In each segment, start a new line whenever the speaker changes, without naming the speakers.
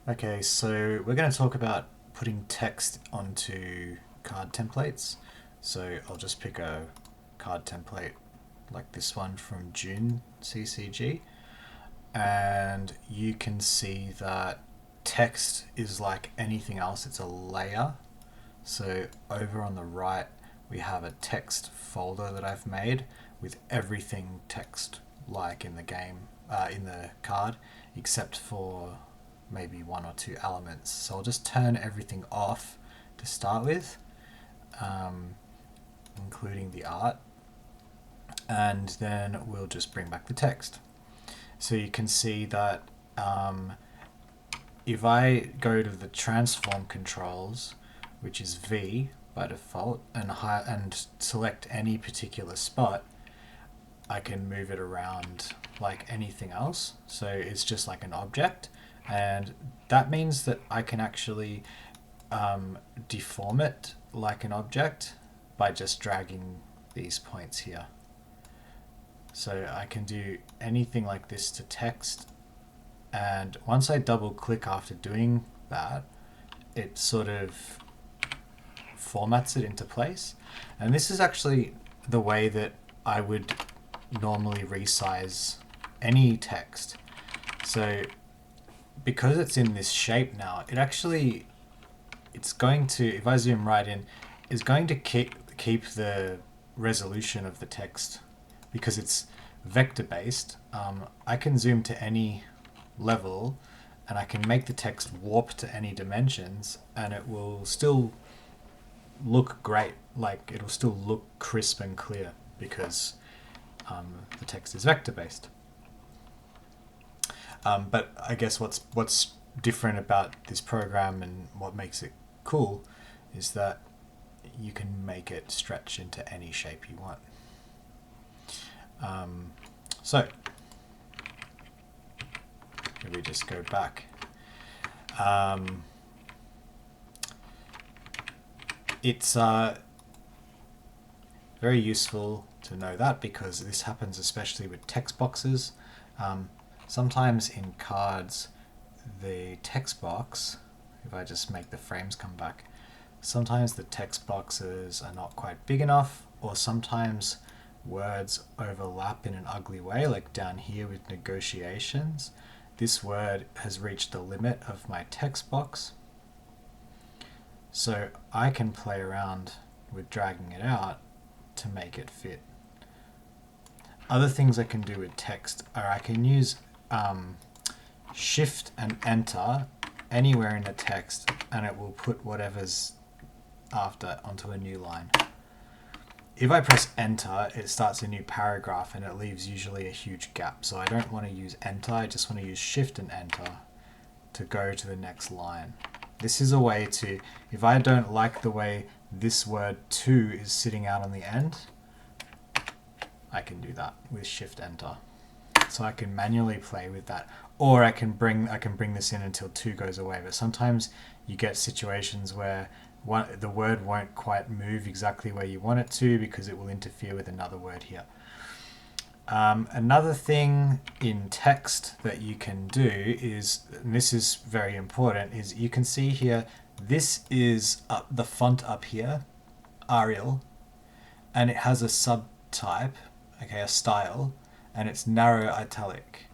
Okay, so we're going to talk about putting text onto card templates. So I'll just pick a card template like this one from June CCG, and you can see that text is like anything else, it's a layer. So over on the right, we have a text folder that I've made with everything text like in the game, in the card, except for maybe one or two elements. So I'll just turn everything off to start with, um, including the art, and then we'll just bring back the text. So you can see that if I go to the transform controls, which is V by default, and select any particular spot, I can move it around like anything else. So it's just like an object, and that means that I can actually deform it like an object by just dragging these points here. So I can do anything like this to text, and once I double click after doing that, it sort of formats it into place. And this is actually the way that I would normally resize any text. So because it's in this shape now, it's going to, if I zoom right in, is going to keep the resolution of the text because it's vector based. I can zoom to any level and I can make the text warp to any dimensions and it will still look great. Like it'll still look crisp and clear because the text is vector based. But I guess what's different about this program and what makes it cool is that you can make it stretch into any shape you want. So if we just go back, it's very useful to know that because this happens especially with text boxes. Sometimes in cards, the text box, if I just make the frames come back, sometimes the text boxes are not quite big enough, or sometimes words overlap in an ugly way, like down here with negotiations. This word has reached the limit of my text box. So I can play around with dragging it out to make it fit. Other things I can do with text are I can use Shift and Enter anywhere in the text and it will put whatever's after onto a new line. If I press Enter, it starts a new paragraph and it leaves usually a huge gap. So I don't want to use Enter, I just want to use Shift and Enter to go to the next line. This is a way to, if I don't like the way this word to is sitting out on the end, I can do that with Shift Enter. So I can manually play with that, or I can bring this in until to goes away. But sometimes you get situations where the word won't quite move exactly where you want it to because it will interfere with another word here. Another thing in text that you can do is, and this is very important, is you can see here, this is the font up here, Arial, and it has a subtype, okay, a style, and it's narrow italic.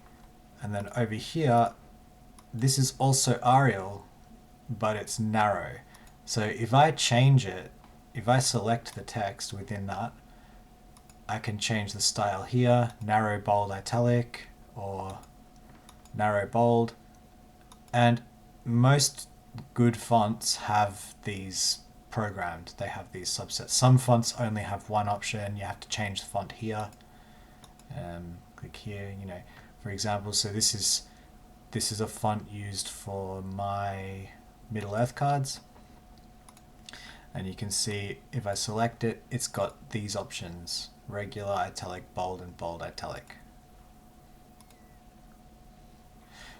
And then over here, this is also Arial, but it's narrow. So if I change it, if I select the text within that, I can change the style here, narrow, bold, italic, or narrow, bold. And most good fonts have these programmed. They have these subsets. Some fonts only have one option. You have to change the font here. Click here, for example. So this is a font used for my Middle-earth cards. And you can see if I select it, it's got these options: regular, italic, bold, and bold italic.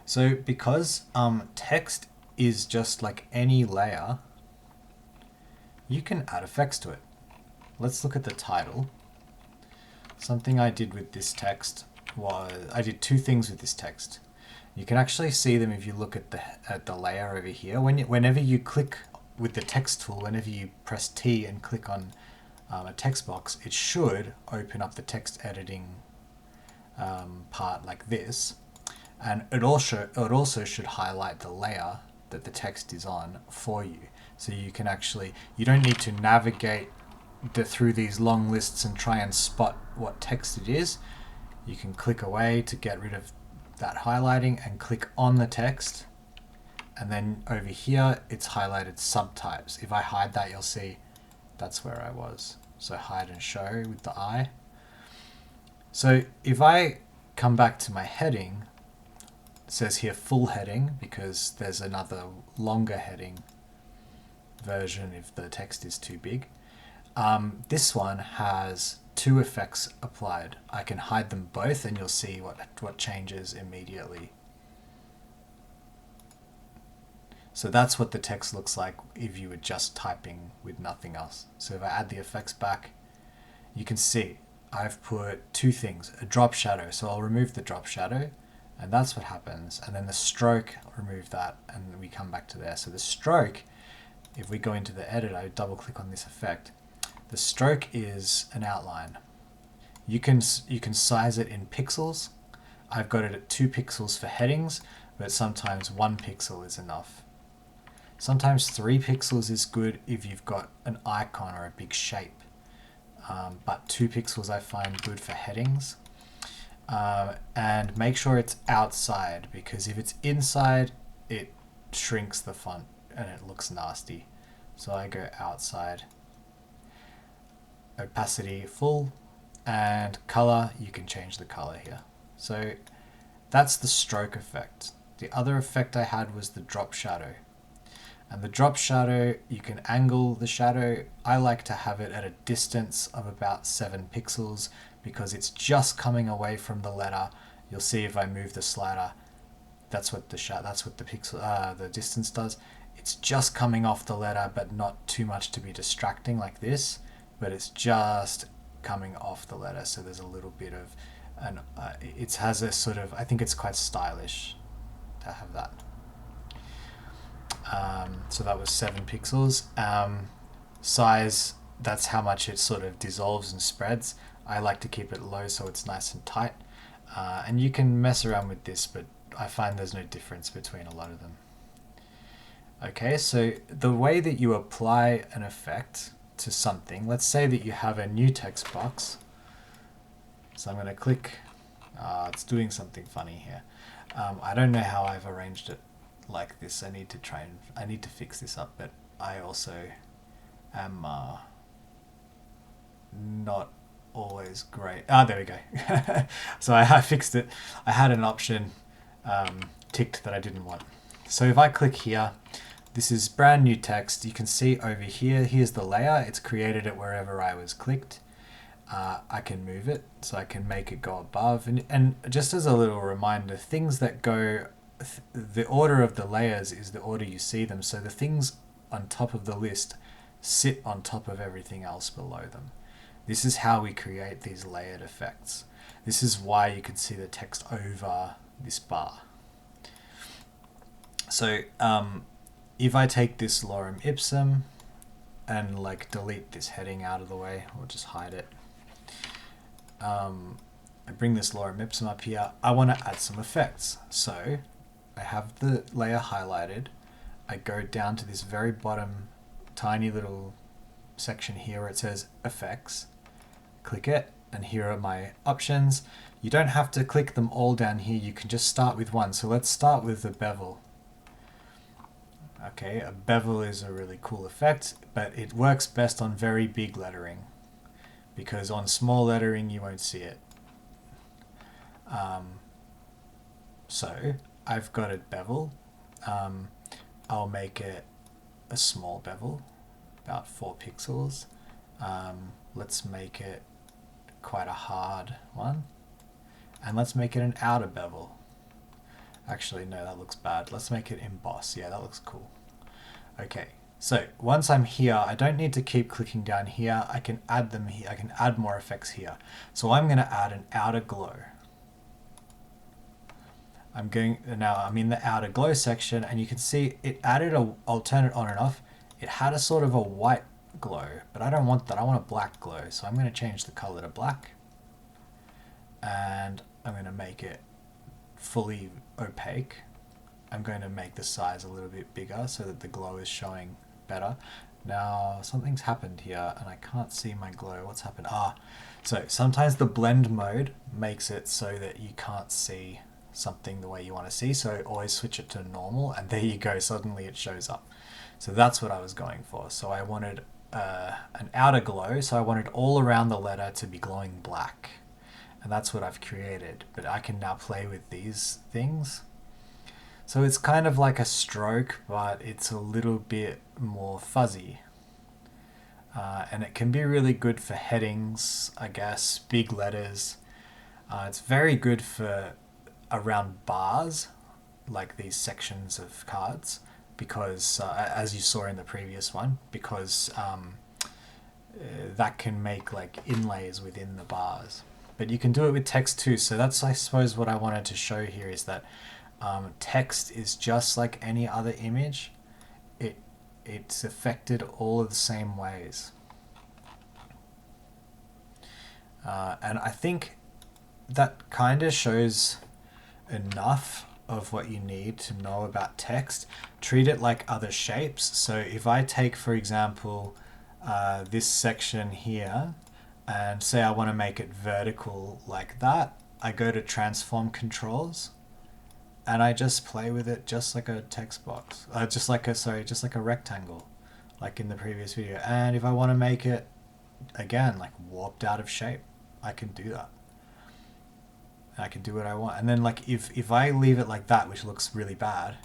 So because text is just like any layer, you can add effects to it. Let's look at the title. Something I did with this text was, I did two things with this text. You can actually see them if you look at the layer over here. Whenever you click with the text tool, whenever you press T and click on a text box, it should open up the text editing part like this, and it also should highlight the layer that the text is on for you. So you can actually, you don't need to navigate through these long lists and try and spot what text it is. You can click away to get rid of that highlighting and click on the text, and then over here it's highlighted subtypes. If I hide that, you'll see that's where I was. So hide and show with the eye. So if I come back to my heading, it says here full heading because there's another longer heading version if the text is too big. This one has two effects applied. I can hide them both and you'll see what changes immediately. So that's what the text looks like if you were just typing with nothing else. So if I add the effects back, you can see I've put two things, a drop shadow. So I'll remove the drop shadow and that's what happens. And then the stroke, I'll remove that and we come back to there. So the stroke, if we go into the edit, I double click on this effect. The stroke is an outline. You can size it in pixels. I've got it at 2 pixels for headings, but sometimes 1 pixel is enough. Sometimes 3 pixels is good if you've got an icon or a big shape. But 2 pixels I find good for headings. And make sure it's outside, because if it's inside, it shrinks the font and it looks nasty. So I go outside. Opacity full, and color, you can change the color here. So that's the stroke effect. The other effect I had was the drop shadow. And the drop shadow, you can angle the shadow. I like to have it at a distance of about 7 pixels because it's just coming away from the letter. You'll see if I move the slider, that's what the distance does. It's just coming off the letter, but not too much to be distracting like this, but it's just coming off the letter. So there's a little bit of, it has a sort of, I think it's quite stylish to have that. So that was 7 pixels. Size, that's how much it sort of dissolves and spreads. I like to keep it low so it's nice and tight. And you can mess around with this, but I find there's no difference between a lot of them. Okay, so the way that you apply an effect to something, let's say that you have a new text box. So I'm going to click, it's doing something funny here. I don't know how I've arranged it like this. I need to fix this up, but I also am not always great. There we go. So I fixed it. I had an option ticked that I didn't want. So if I click here, this is brand new text. You can see over here, here's the layer. It's created it wherever I was clicked. I can move it, so I can make it go above. And just as a little reminder, things that go, the order of the layers is the order you see them. So the things on top of the list sit on top of everything else below them. This is how we create these layered effects. This is why you can see the text over this bar. So if I take this lorem ipsum and like delete this heading out of the way, or just hide it, I bring this lorem ipsum up here. I want to add some effects. So I have the layer highlighted. I go down to this very bottom tiny little section here where it says effects. Click it, and here are my options. You don't have to click them all down here. You can just start with one. So let's start with the bevel. Okay, a bevel is a really cool effect, but it works best on very big lettering, because on small lettering you won't see it. So I've got a bevel. I'll make it a small bevel, about 4 pixels. Let's make it quite a hard one, and let's make it an outer bevel. Actually, no, that looks bad. Let's make it emboss. Yeah, that looks cool. Okay, so once I'm here, I don't need to keep clicking down here. I can add them here. I can add more effects here. So I'm going to add an outer glow. now I'm in the outer glow section, and you can see it added a alternate on and off. It had a sort of a white glow, but I don't want that. I want a black glow. So I'm going to change the color to black, and I'm going to make it fully opaque. I'm going to make the size a little bit bigger so that the glow is showing better. Now something's happened here and I can't see my glow. What's happened? So sometimes the blend mode makes it so that you can't see something the way you want to see, so always switch it to normal, and there you go, suddenly it shows up. So that's what I was going for. So I wanted an outer glow, so I wanted all around the letter to be glowing black, and that's what I've created. But I can now play with these things. So it's kind of like a stroke, but it's a little bit more fuzzy. And it can be really good for headings, I guess, big letters. It's very good for around bars, like these sections of cards, because as you saw in the previous one, because that can make like inlays within the bars. But you can do it with text too. So that's, I suppose, what I wanted to show here is that text is just like any other image. It's affected all of the same ways. And I think that kind of shows enough of what you need to know about text. Treat it like other shapes. So if I take, for example, this section here, and say I want to make it vertical like that, I go to transform controls, and I just play with it just like a text box, just like a rectangle, like in the previous video. And if I want to make it again like warped out of shape, I can do that. I can do what I want. And then like if I leave it like that, which looks really bad,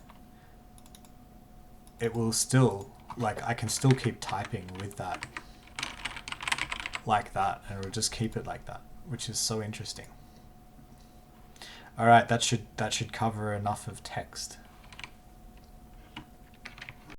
it will still, like, I can still keep typing with that like that, and it'll just keep it like that, which is so interesting. All right, that should cover enough of text.